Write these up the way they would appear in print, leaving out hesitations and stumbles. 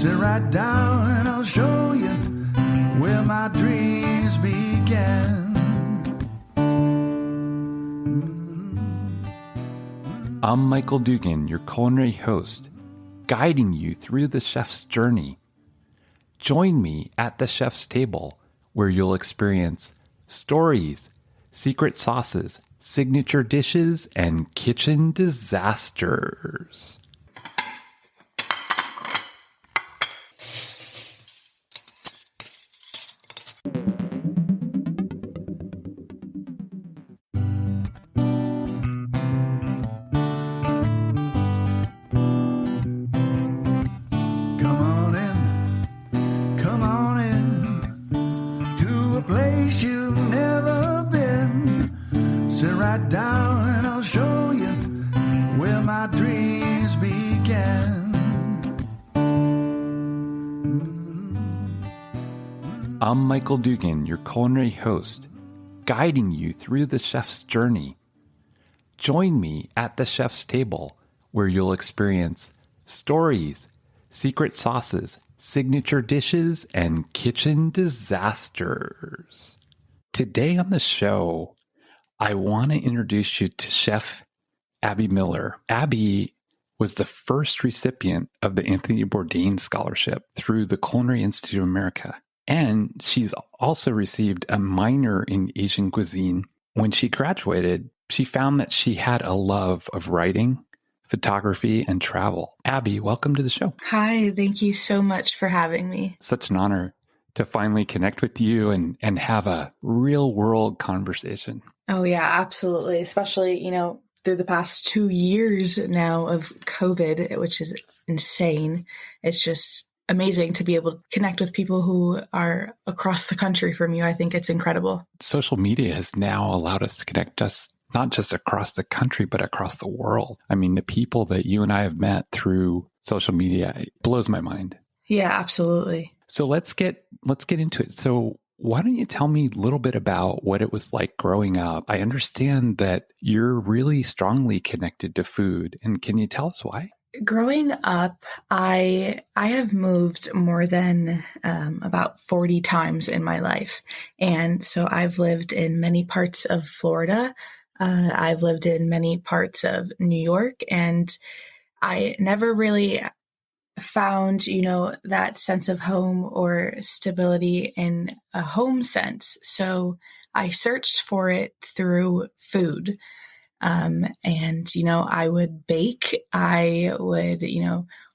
Sit right down and I'll show you where my dreams began. I'm Michael Dugan, your culinary host, guiding you through the chef's journey. Join me at the chef's table, where you'll experience stories, secret sauces, signature dishes, and kitchen disasters. Come on in to a place you've never been. Sit right down and I'll show you where my dreams began. I'm Michael Dugan, your culinary host, guiding you through the chef's journey. Join me at the chef's table, where you'll experience stories, secret sauces, signature dishes, and kitchen disasters. Today on the show, I want to introduce you to Chef Abbey Miller. Abbey was the first recipient of the Anthony Bourdain Scholarship through the Culinary Institute of America. And she's also received a minor in Asian cuisine. When she graduated, she found that she had a love of writing, photography, and travel. Abbey, welcome to the show. Hi, thank you so much for having me. Such an honor to finally connect with you and have a real world conversation. Oh yeah, absolutely. Especially, through the past 2 years now of COVID, which is insane. It's just amazing to be able to connect with people who are across the country from you. I think it's incredible. Social media has now allowed us to connect us not just across the country, but across the world. I mean, the people that you and I have met through social media, it blows my mind. Yeah, absolutely. So let's get into it. So why don't you tell me a little bit about what it was like growing up? I understand that you're really strongly connected to food. And can you tell us why? Growing up, I have moved more than about 40 times in my life. And so I've lived in many parts of Florida. I've lived in many parts of New York, and I never really found, that sense of home or stability in a home sense. So I searched for it through food. And, I would bake. I would,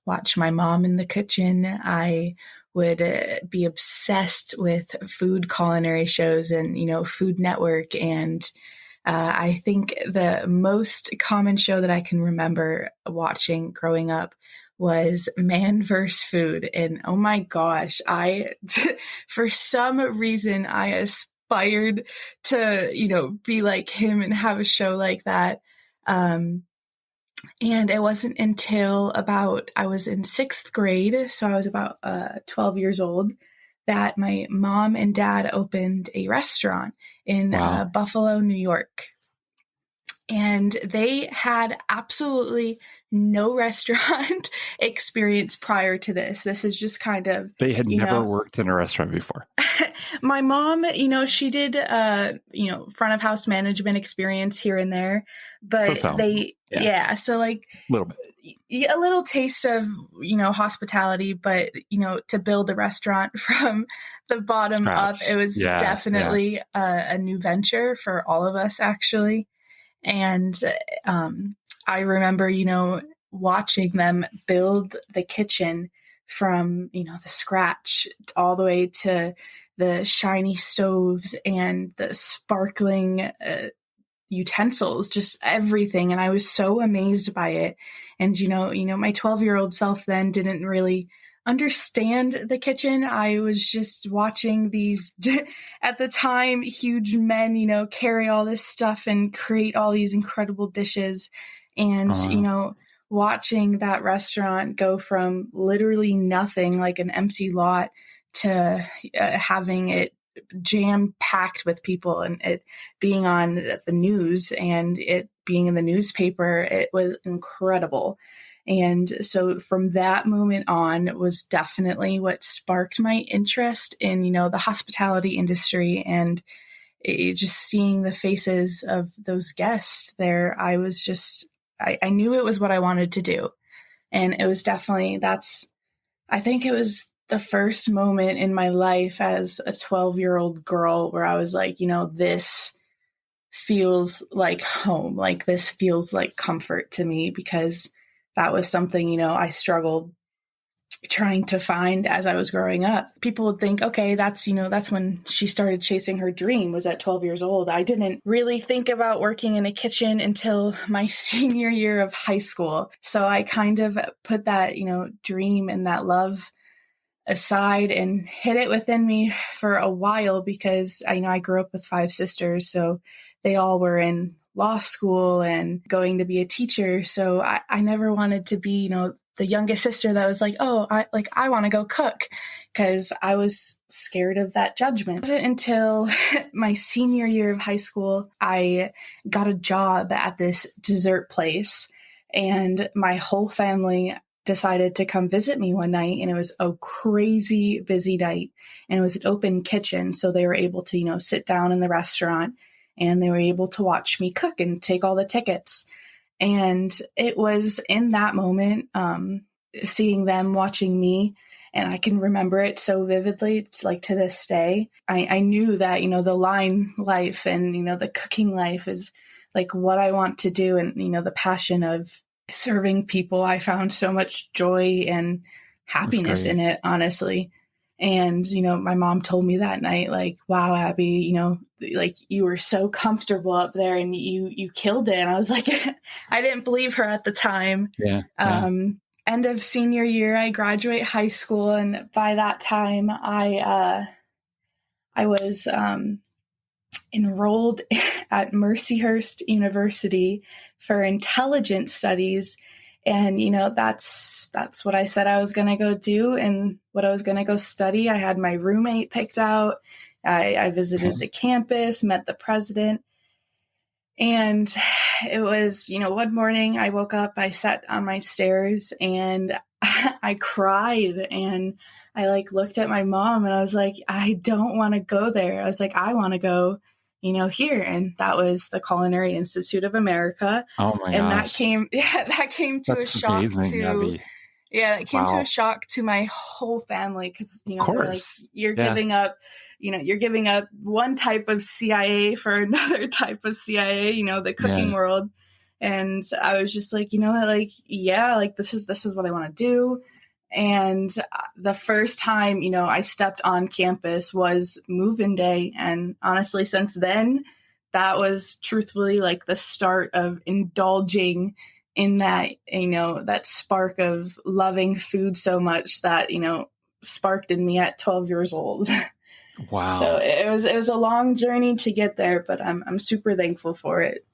watch my mom in the kitchen. I would be obsessed with food culinary shows and, Food Network. And I think the most common show that I can remember watching growing up was Man vs. Food. And oh my gosh, for some reason, I aspired to, be like him and have a show like that. And it wasn't until I was in 6th grade, so I was about 12 years old, that my mom and dad opened a restaurant in Buffalo, New York. And they had absolutely no restaurant experience prior to this. This is just kind of... They had never worked in a restaurant before. My mom, she did, front of house management experience here and there, but so like a little bit. A little taste of, hospitality, but, to build a restaurant from the bottom up, it was definitely a new venture for all of us, actually. And I remember, watching them build the kitchen from, the scratch all the way to the shiny stoves and the sparkling utensils, just everything. And I was so amazed by it. And, my 12-year-old self then didn't really understand the kitchen. I was just watching these, at the time, huge men, carry all this stuff and create all these incredible dishes. And, watching that restaurant go from literally nothing, like an empty lot, to having it jam-packed with people and it being on the news and it being in the newspaper, it was incredible. And so from that moment on was definitely what sparked my interest in, the hospitality industry, and just seeing the faces of those guests there. I was just, I knew it was what I wanted to do. And it was definitely, I think it was the first moment in my life as a 12-year-old girl where I was like, this feels like home. Like this feels like comfort to me, because that was something, I struggled trying to find as I was growing up. People would think, okay, that's when she started chasing her dream, was at 12 years old. I didn't really think about working in a kitchen until my senior year of high school. So I kind of put that, dream and that love aside and hid it within me for a while, because I grew up with 5 sisters. So they all were in law school and going to be a teacher. So I never wanted to be, the youngest sister that was like, oh, I want to go cook, because I was scared of that judgment. It wasn't until my senior year of high school, I got a job at this dessert place, and my whole family decided to come visit me one night, and it was a crazy busy night, and it was an open kitchen. So they were able to, sit down in the restaurant, and they were able to watch me cook and take all the tickets. And it was in that moment, seeing them watching me, and I can remember it so vividly. It's like to this day, I knew that, the line life and, the cooking life is like what I want to do. And, the passion of serving people, I found so much joy and happiness in it, honestly. And, my mom told me that night, like, wow, Abby, like you were so comfortable up there and you killed it. And I was like, I didn't believe her at the time. Yeah. End of senior year, I graduate high school. And by that time I was, enrolled at Mercyhurst University for intelligence studies. And, that's what I said I was going to go do and what I was going to go study. I had my roommate picked out. I visited the campus, met the president. And it was, one morning I woke up, I sat on my stairs and I cried, and I looked at my mom and I was like, I don't want to go there. I was like, I want to go, here. And that was the Culinary Institute of America. Oh my and gosh. that came to That's a shock amazing, Abby. Yeah, it came to a shock to my whole family, because, they're like, you're giving up, you're giving up one type of CIA for another type of CIA, the cooking world. And I was just like, this is what I want to do. And the first time, I stepped on campus was move-in day. And honestly, since then, that was truthfully like the start of indulging in that, that spark of loving food so much that, sparked in me at 12 years old. Wow. So it was a long journey to get there, but I'm super thankful for it.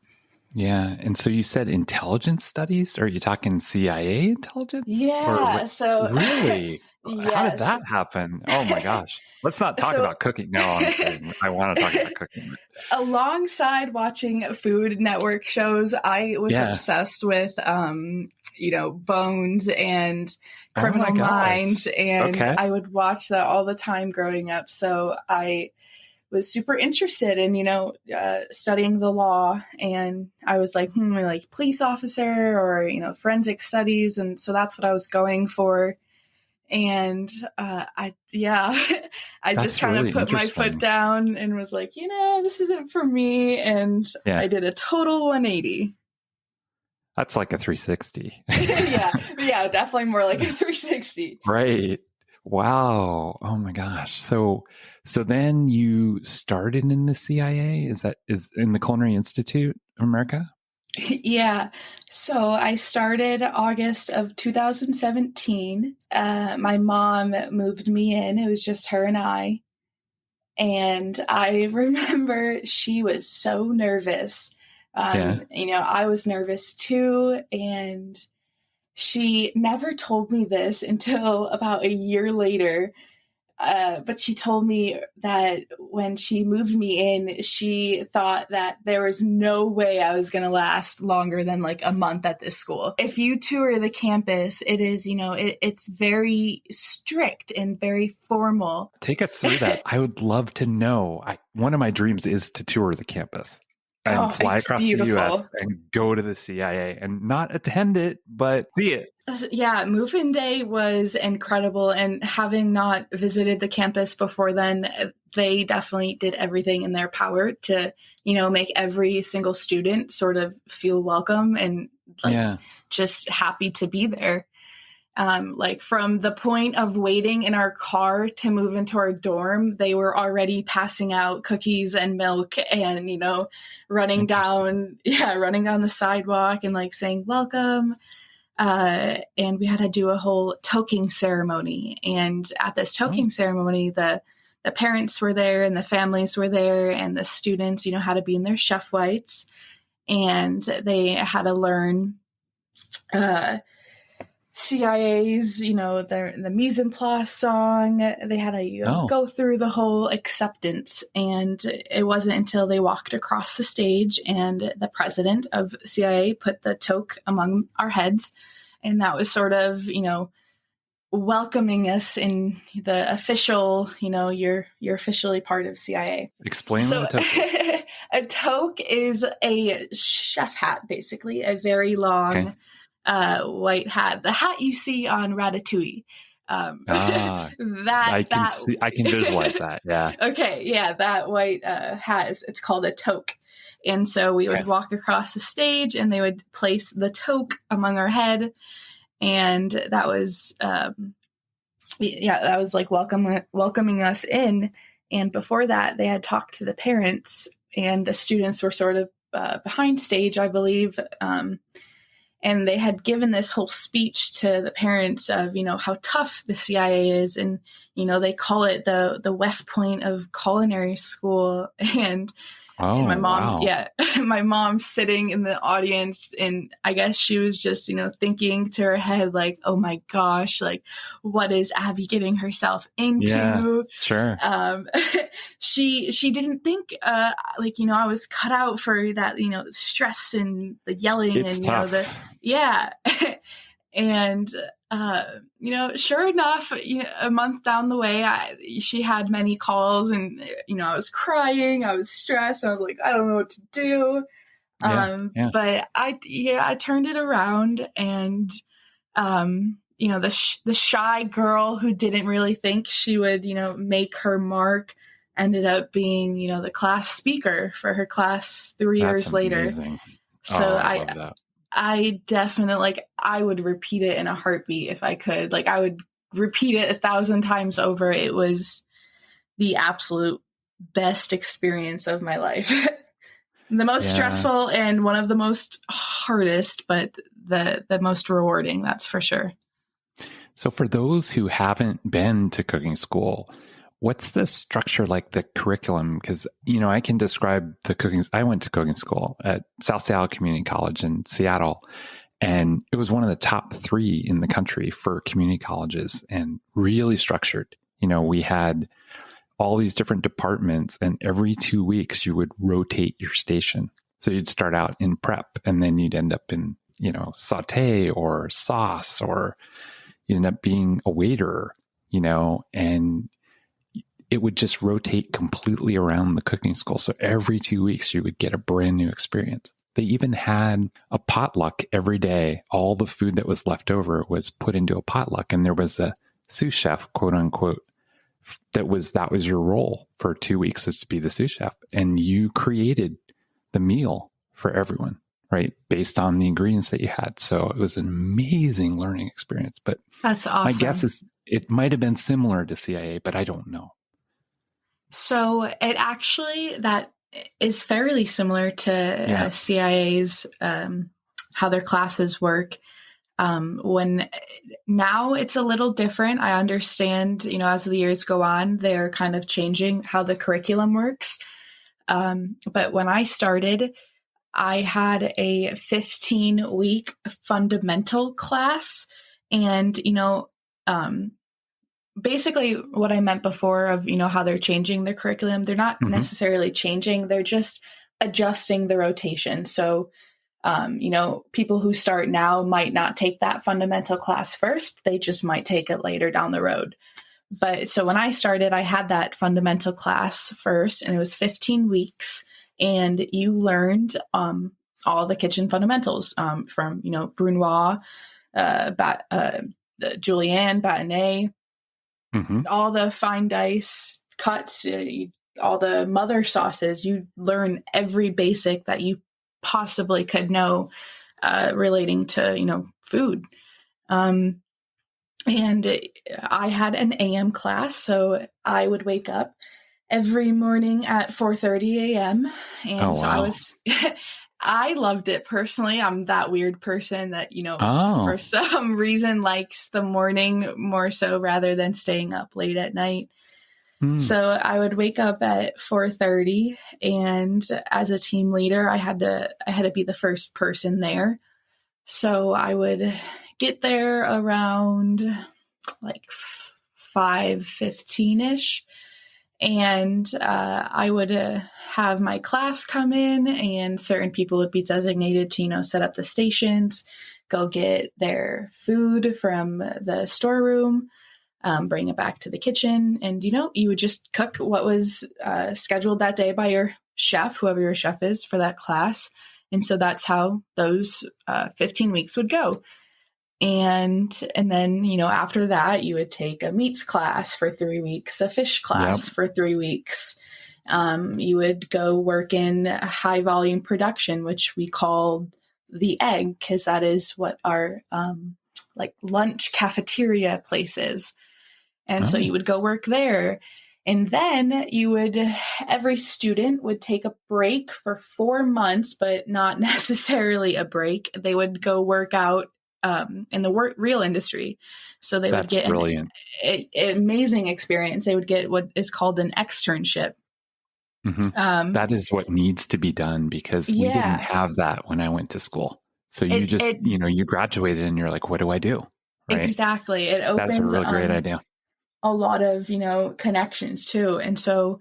Yeah. And so you said intelligence studies? Are you talking CIA intelligence? Yeah. So really? Yes. How did that happen? Oh my gosh. Let's not talk about cooking. No, I'm kidding. I want to talk about cooking. Alongside watching Food Network shows, I was obsessed with, Bones and Criminal Minds. And I would watch that all the time growing up. So I was super interested in, studying the law. And I was like, like police officer or, forensic studies. And so that's what I was going for. And I just kind of put my foot down and was like, this isn't for me. And I did a total 180. That's like a 360. Yeah, definitely more like a 360. Right. Wow. Oh my gosh. So then you started in the CIA? Is in the Culinary Institute of America? Yeah. So I started August of 2017. My mom moved me in. It was just her and I. And I remember she was so nervous. I was nervous too. And she never told me this until about a year later. But she told me that when she moved me in, she thought that there was no way I was going to last longer than like a month at this school. If you tour the campus, it is, it's very strict and very formal. Take us through that. I would love to know. One of my dreams is to tour the campus and fly across the U.S. and go to the CIA and not attend it, but see it. Yeah, move-in day was incredible. And having not visited the campus before then, they definitely did everything in their power to, make every single student sort of feel welcome and just happy to be there. Like from the point of waiting in our car to move into our dorm, they were already passing out cookies and milk and, running down the sidewalk and like saying welcome. And we had to do a whole toking ceremony. And at this toking ceremony, the parents were there and the families were there and the students, had to be in their chef whites and they had to learn, CIA's, the mise en place song. They had to go through the whole acceptance. And it wasn't until they walked across the stage and the president of CIA put the toque among our heads. And that was sort of, welcoming us in the official, you're officially part of CIA. Explain what a toque. A toque is a chef hat, basically, a very long white hat, the hat you see on Ratatouille. I can visualize that. Yeah. Okay. Yeah. That white hat it's called a toque. And so we would walk across the stage and they would place the toque among our head. And that was, that was like welcoming us in. And before that, they had talked to the parents and the students were sort of behind stage, I believe. And they had given this whole speech to the parents of, how tough the CIA is. And, they call it the West Point of culinary school. And my mom, my mom sitting in the audience. And I guess she was just, thinking to her head, like, oh my gosh, like, what is Abby getting herself into? Yeah, sure. She didn't think, I was cut out for that, stress and the yelling it's and, tough. And, sure enough, a month down the way, she had many calls and, I was crying, I was stressed. I was like, I don't know what to do. But I turned it around and, the shy girl who didn't really think she would, make her mark ended up being, the class speaker for her class 3 years later. Amazing. So I love that. I definitely, I would repeat it in a heartbeat if I could. Like, I would repeat it 1,000 times over. It was the absolute best experience of my life. The most stressful and one of the most hardest, but the most rewarding, that's for sure. So for those who haven't been to cooking school, what's the structure like, the curriculum? Because, I can describe the cooking. I went to cooking school at South Seattle Community College in Seattle, and it was one of the top 3 in the country for community colleges and really structured. We had all these different departments, and every 2 weeks you would rotate your station. So you'd start out in prep, and then you'd end up in, saute or sauce, or you'd end up being a waiter, and it would just rotate completely around the cooking school. So every 2 weeks you would get a brand new experience. They even had a potluck every day. All the food that was left over was put into a potluck, and there was a sous chef, quote unquote, that was your role for 2 weeks, was to be the sous chef. And you created the meal for everyone, right? Based on the ingredients that you had. So it was an amazing learning experience. But that's awesome. My guess is it might have been similar to CIA, but I don't know. So it actually, that is fairly similar to CIA's, how their classes work. When now it's a little different. I understand, as the years go on, they're kind of changing how the curriculum works. But when I started, I had a 15-week fundamental class, and, basically what I meant before of, how they're changing their curriculum, they're not necessarily changing, they're just adjusting the rotation. So, people who start now might not take that fundamental class first. They just might take it later down the road. But so when I started, I had that fundamental class first, and it was 15 weeks, and you learned all the kitchen fundamentals from, Brunoise, the Julienne, Bâtonnet, all the fine dice cuts, all the mother sauces. You learn every basic that you possibly could know relating to, food. And I had an AM class, so I would wake up every morning at 4:30 a.m. And so wow. I loved it personally. I'm that weird person that, for some reason likes the morning more so rather than staying up late at night. So I would wake up at 4:30, and as a team leader, I had to be the first person there. So I would get there around like 5:15ish, and I would have my class come in, and certain people would be designated to, set up the stations, go get their food from the storeroom, bring it back to the kitchen. And, you would just cook what was scheduled that day by your chef, whoever your chef is for that class. And so that's how those 15 weeks would go. And then, after that, you would take a meats class for 3 weeks, a fish class for 3 weeks. You would go work in high volume production, which we called the egg, because that is what our lunch cafeteria place is. And so you would go work there. And then every student would take a break for 4 months, but not necessarily a break. They would go work out in the real industry. So they would get an amazing experience. They would get what is called an externship. That is what needs to be done, because we didn't have that when I went to school. So you graduated and you're like, what do I do? Right? Exactly. It opens That's a really great idea. A lot of, connections too. And so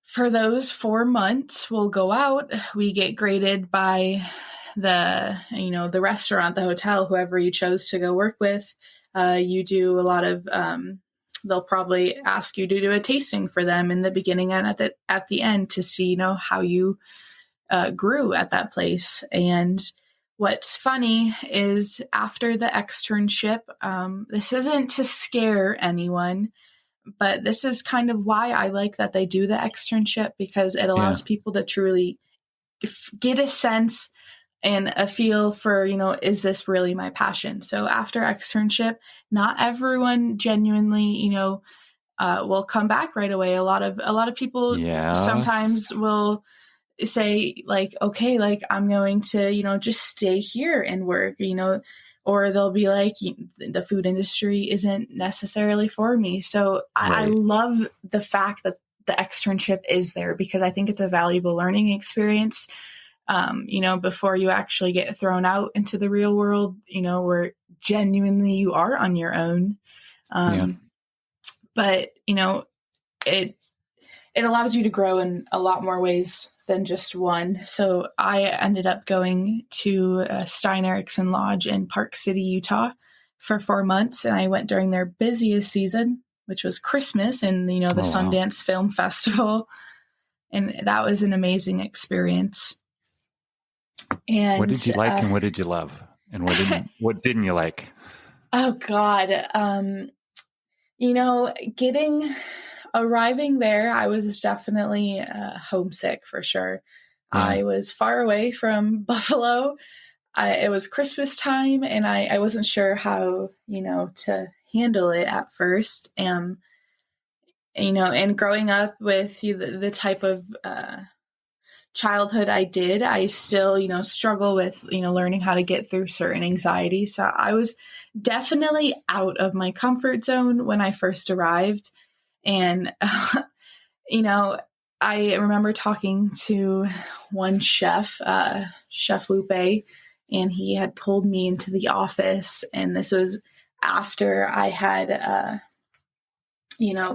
for those 4 months, we'll go out, we get graded by the restaurant, the hotel, whoever you chose to go work with. You do a lot of, they'll probably ask you to do a tasting for them in the beginning and at the end to see, how you grew at that place. And what's funny is after the externship, this isn't to scare anyone, but this is kind of why I like that they do the externship, because it allows people to truly get a sense and a feel for, is this really my passion? So after externship, not everyone genuinely, will come back right away. A lot of people sometimes will say like, okay, like I'm going to, just stay here and work, or they'll be like, the food industry isn't necessarily for me. So I love the fact that the externship is there, because I think it's a valuable learning experience. Before you actually get thrown out into the real world, where genuinely you are on your own. But, it allows you to grow in a lot more ways than just one. So I ended up going to Stein Eriksen Lodge in Park City, Utah for 4 months. And I went during their busiest season, which was Christmas and, the Sundance Film Festival. And that was an amazing experience. And what did you like and what did you love? And what didn't you like? Oh God. Arriving there, I was definitely homesick for sure. Yeah. I was far away from Buffalo. It was Christmas time and I wasn't sure how, to handle it at first. And growing up with the type of childhood I did, I still, struggle with, learning how to get through certain anxiety. So I was definitely out of my comfort zone when I first arrived. And, I remember talking to one chef, Chef Lupe, and he had pulled me into the office. And this was after I had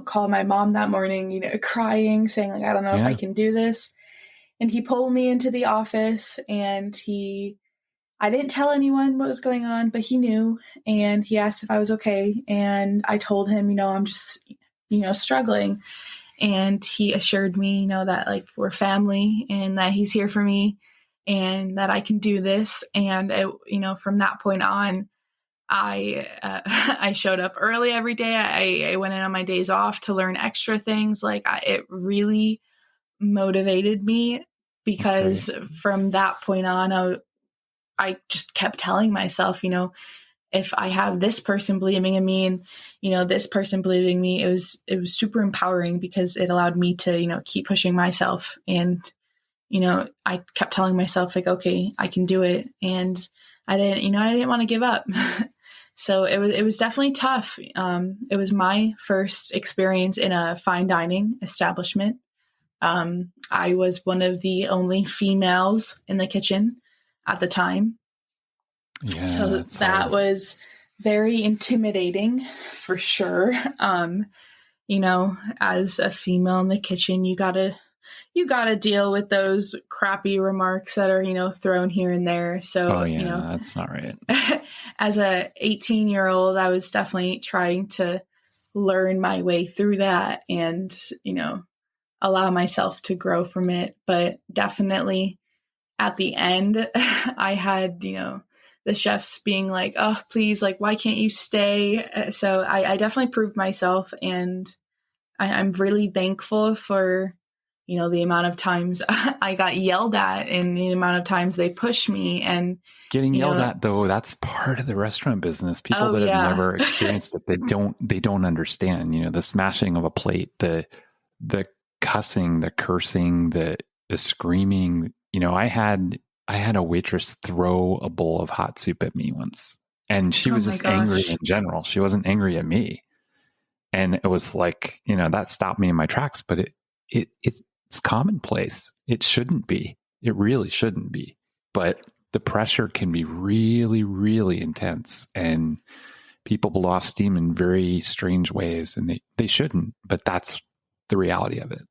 called my mom that morning, crying, saying like, I don't know if I can do this. And he pulled me into the office, and I didn't tell anyone what was going on, but he knew, and he asked if I was okay. And I told him, I'm just, struggling. And he assured me, that like we're family and that he's here for me and that I can do this. And, from that point on, I showed up early every day. I went in on my days off to learn extra things. Like it really motivated me, because from that point on, I just kept telling myself, if I have this person believing in me and, this person believing me, it was super empowering, because it allowed me to, keep pushing myself. And, I kept telling myself like, okay, I can do it. And I didn't want to give up. So it was definitely tough. It was my first experience in a fine dining establishment. I was one of the only females in the kitchen at the time. Yeah, so that was very intimidating for sure. As a female in the kitchen, you gotta deal with those crappy remarks that are, thrown here and there. So, that's not right. As a 18-year-old, I was definitely trying to learn my way through that and, allow myself to grow from it. But definitely at the end, I had, the chefs being like, oh, please, like, why can't you stay? So I definitely proved myself, and I'm really thankful for, the amount of times I got yelled at and the amount of times they pushed me. And getting yelled at, though, that's part of the restaurant business. People that have never experienced it, they don't understand, the smashing of a plate, the cussing, the cursing, the screaming. I had a waitress throw a bowl of hot soup at me once, and she was just angry in general. She wasn't angry at me. And it was like, that stopped me in my tracks, but it's commonplace. It shouldn't be. It really shouldn't be. But the pressure can be really, really intense, and people blow off steam in very strange ways, and they shouldn't, but that's the reality of it.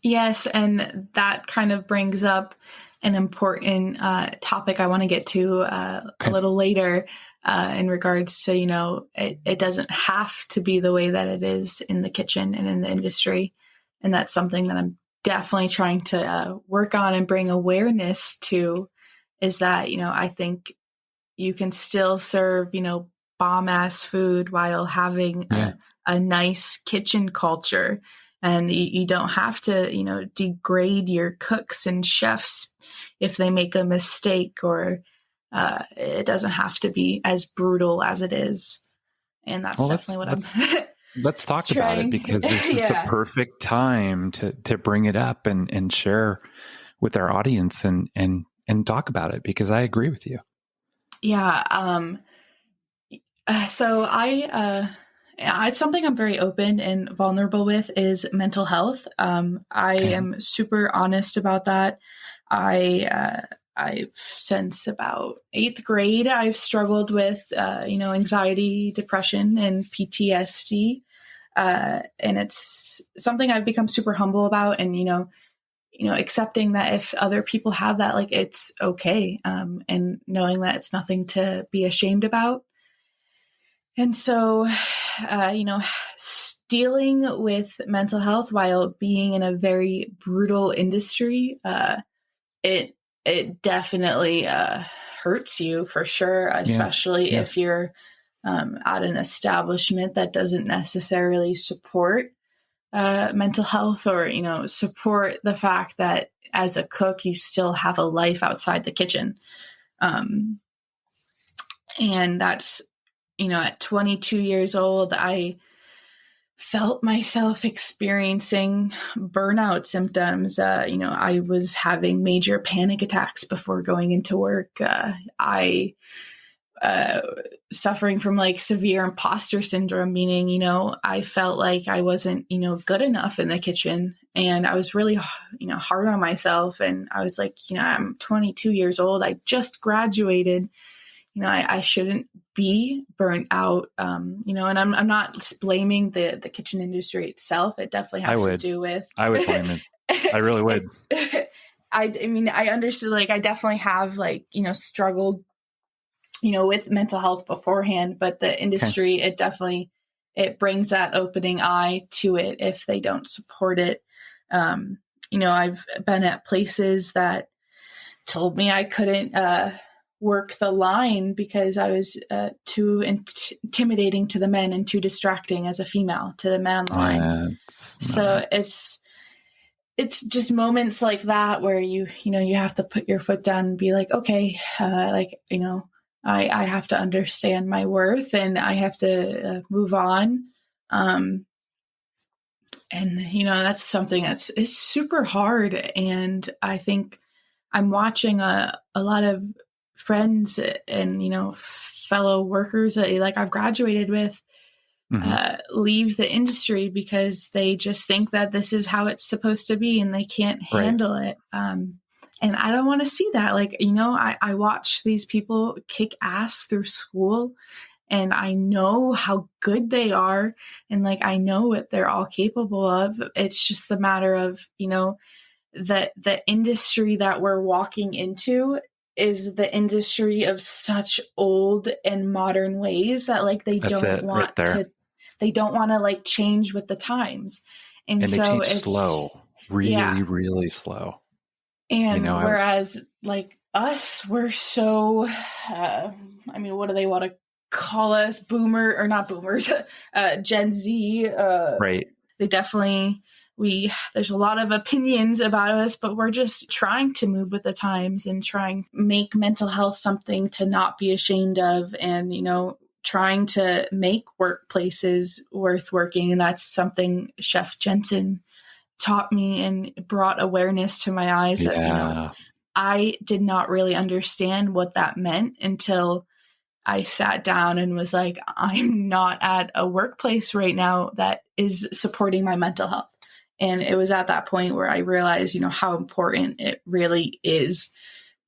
Yes. And that kind of brings up an important topic I want to get to a little later in regards to, it doesn't have to be the way that it is in the kitchen and in the industry. And that's something that I'm definitely trying to work on and bring awareness to, is that, I think you can still serve, bomb ass food while having a nice kitchen culture. And you don't have to, degrade your cooks and chefs if they make a mistake, or it doesn't have to be as brutal as it is. And that's definitely what I'm let's talk about it, because this is the perfect time to bring it up and share with our audience and talk about it, because I agree with you. Yeah. So it's something I'm very open and vulnerable with, is mental health. I am super honest about that. I've since about 8th grade, I've struggled with, anxiety, depression, and PTSD. And it's something I've become super humble about, and, accepting that if other people have that, like, it's okay. And knowing that it's nothing to be ashamed about. And so, dealing with mental health while being in a very brutal industry, it definitely hurts you for sure, especially if you're at an establishment that doesn't necessarily support mental health, or, support the fact that as a cook, you still have a life outside the kitchen. And that's, at 22 years old, I felt myself experiencing burnout symptoms. I was having major panic attacks before going into work. I suffering from like severe imposter syndrome, meaning, I felt like I wasn't, good enough in the kitchen. And I was really, hard on myself. And I was like, I'm 22 years old. I just graduated. I shouldn't be burnt out, and I'm not blaming the kitchen industry itself. It definitely has to do with, I would blame it. I really would. I mean, I understood, like, I definitely have, like, struggled, with mental health beforehand, but the industry, it brings that opening eye to it if they don't support it. I've been at places that told me I couldn't work the line because I was too intimidating to the men and too distracting as a female to the man line. So it's just moments like that where you have to put your foot down and be like, okay, I have to understand my worth and I have to move on. And that's something it's super hard. And I think I'm watching a lot of friends and, fellow workers that I've graduated with, leave the industry because they just think that this is how it's supposed to be and they can't handle it. And I don't want to see that. I watch these people kick ass through school and I know how good they are. And I know what they're all capable of. It's just a matter of, the industry that we're walking into is the industry of such old and modern ways that they don't want to change with the times. And so they change slow, really slow. And whereas us, we're so, what do they want to call us? Boomer or not boomers, Gen Z. Right. They definitely, there's a lot of opinions about us, but we're just trying to move with the times and make mental health something to not be ashamed of and, trying to make workplaces worth working. And that's something Chef Jensen taught me and brought awareness to my eyes that, I did not really understand what that meant until I sat down and was like, I'm not at a workplace right now that is supporting my mental health. And it was at that point where I realized, how important it really is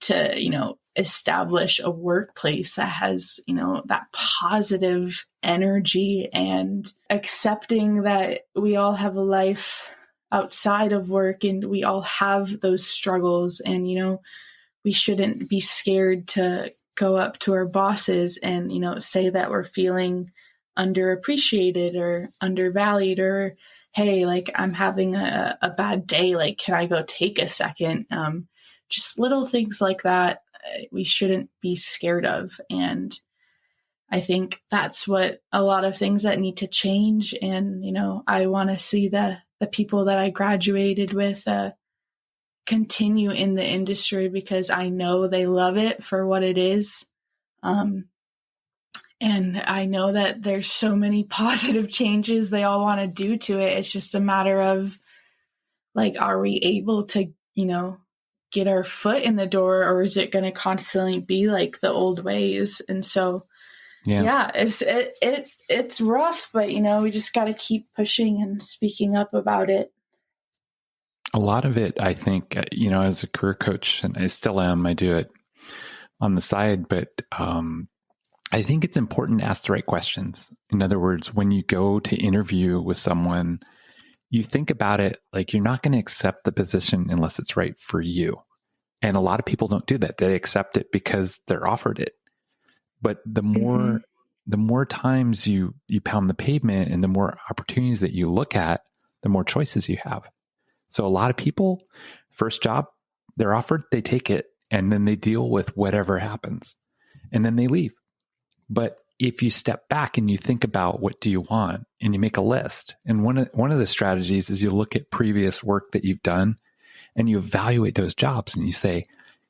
to, establish a workplace that has, that positive energy and accepting that we all have a life outside of work and we all have those struggles. And, we shouldn't be scared to go up to our bosses and, say that we're feeling underappreciated or undervalued or, hey, I'm having a bad day. Can I go take a second? Just little things like that we shouldn't be scared of. And I think that's what a lot of things that need to change. And, I want to see the people that I graduated with continue in the industry because I know they love it for what it is. And I know that there's so many positive changes they all want to do to it. It's just a matter of are we able to, get our foot in the door, or is it going to constantly be like the old ways? And so, it's rough, but we just got to keep pushing and speaking up about it. A lot of it, I think, as a career coach, and I still am, I do it on the side, but I think it's important to ask the right questions. In other words, when you go to interview with someone, you think about it you're not going to accept the position unless it's right for you. And a lot of people don't do that. They accept it because they're offered it. But the more times you pound the pavement and the more opportunities that you look at, the more choices you have. So a lot of people, first job, they're offered, they take it, and then they deal with whatever happens. And then they leave. But if you step back and you think about what do you want and you make a list, and one of the strategies is you look at previous work that you've done and you evaluate those jobs and you say,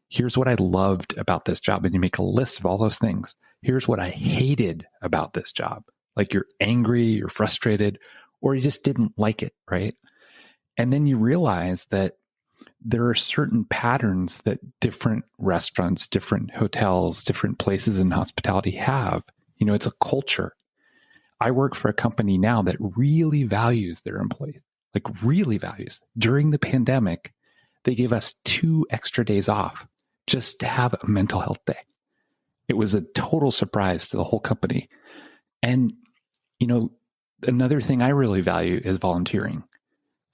here's what I loved about this job. And you make a list of all those things. Here's what I hated about this job. You're angry, you're frustrated, or you just didn't like it, right? And then you realize that there are certain patterns that different restaurants, different hotels, different places in hospitality have. It's a culture. I work for a company now that really values their employees, really values. During the pandemic, they gave us 2 extra days off just to have a mental health day. It was a total surprise to the whole company. And, you know, another thing I really value is volunteering.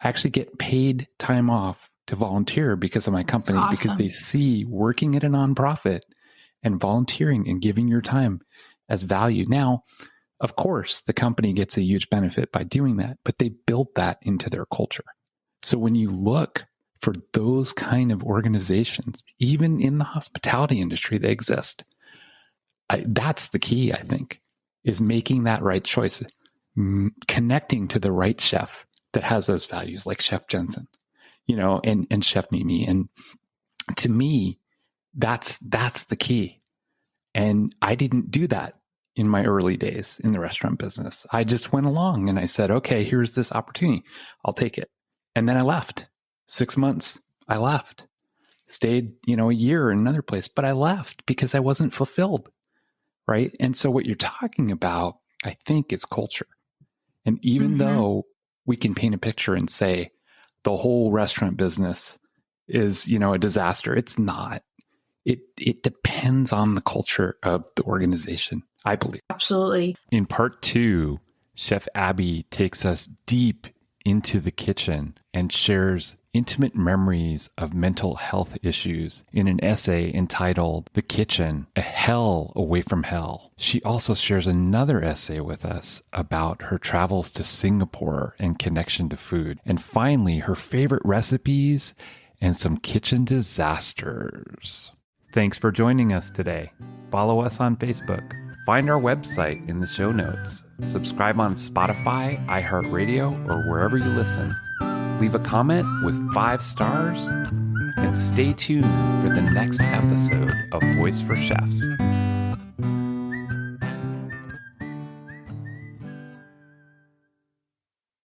I actually get paid time off to volunteer because of my company, because they see working at a nonprofit and volunteering and giving your time as value. Now, of course, the company gets a huge benefit by doing that, but they built that into their culture. So when you look for those kind of organizations, even in the hospitality industry, they exist. That's the key, I think, is making that right choice, connecting to the right chef that has those values, like Chef Jensen, you know, and Chef Mimi. And to me, that's the key. And I didn't do that in my early days in the restaurant business. I just went along and I said, okay, here's this opportunity. I'll take it. And then I left. 6 months, I left. Stayed, you know, a year in another place, but I left because I wasn't fulfilled, right? And so what you're talking about, I think, is culture. And even though we can paint a picture and say the whole restaurant business is, you know, a disaster, it's not. It depends on the culture of the organization, I believe. Absolutely. In part 2, Chef Abbey takes us deep into the kitchen and shares intimate memories of mental health issues in an essay entitled The Kitchen, A Hell Away from Hell. She also shares another essay with us about her travels to Singapore and connection to food. And finally, her favorite recipes and some kitchen disasters. Thanks for joining us today. Follow us on Facebook. Find our website in the show notes. Subscribe on Spotify, iHeartRadio, or wherever you listen. Leave a comment with 5 stars, and stay tuned for the next episode of Voice for Chefs.